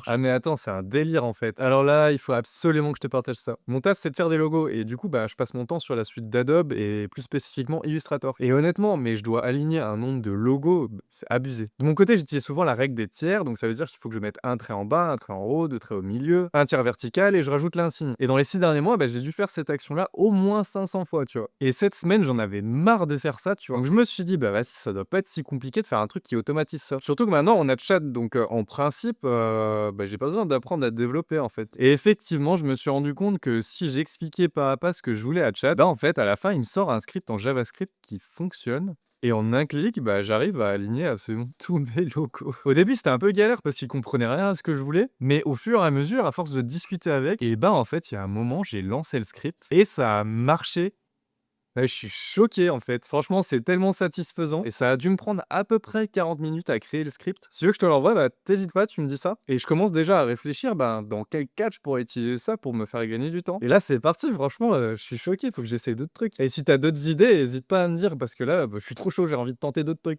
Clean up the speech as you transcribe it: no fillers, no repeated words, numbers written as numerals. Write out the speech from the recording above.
Ah mais attends, c'est un délire en fait. Alors là, il faut absolument que je te partage ça. Mon taf, c'est de faire des logos et du coup, bah, je passe mon temps sur la suite d'Adobe et plus spécifiquement Illustrator. Et honnêtement, mais je dois aligner un nombre de logos, c'est abusé. De mon côté, j'utilise souvent la règle des tiers, donc ça veut dire qu'il faut que je mette un trait en bas, un trait en haut, deux traits au milieu, un tiers vertical et je rajoute l'insigne. Et dans les 6 derniers mois, bah, j'ai dû faire cette action-là au moins 500 fois, tu vois. Et cette semaine, j'en avais marre de faire ça, tu vois. Donc je me suis dit, bah vas-y, ça doit pas être si compliqué de faire un truc qui automatise ça. Surtout que maintenant, on a Chat, donc en principe, bah, j'ai pas besoin d'apprendre à développer, en fait. Et effectivement, je me suis rendu compte que si j'expliquais pas à pas ce que je voulais à Chat, bah, en fait, à la fin, il me sort un script en JavaScript qui fonctionne et en un clic, bah, j'arrive à aligner absolument tous mes logos. Au début, c'était un peu galère parce qu'il comprenait rien à ce que je voulais, mais au fur et à mesure, à force de discuter avec et ben, en fait, il y a un moment, j'ai lancé le script et ça a marché. Ouais, je suis choqué en fait. Franchement, c'est tellement satisfaisant et ça a dû me prendre à peu près 40 minutes à créer le script. Si tu veux que je te l'envoie, bah, tu pas, tu me dis ça et je commence déjà à réfléchir, ben, dans quel cadre je pourrais utiliser ça pour me faire gagner du temps. Et là, c'est parti, franchement, je suis choqué, faut que j'essaie d'autres trucs. Et si t'as d'autres idées, hésite pas à me dire parce que là, bah, je suis trop chaud, j'ai envie de tenter d'autres trucs.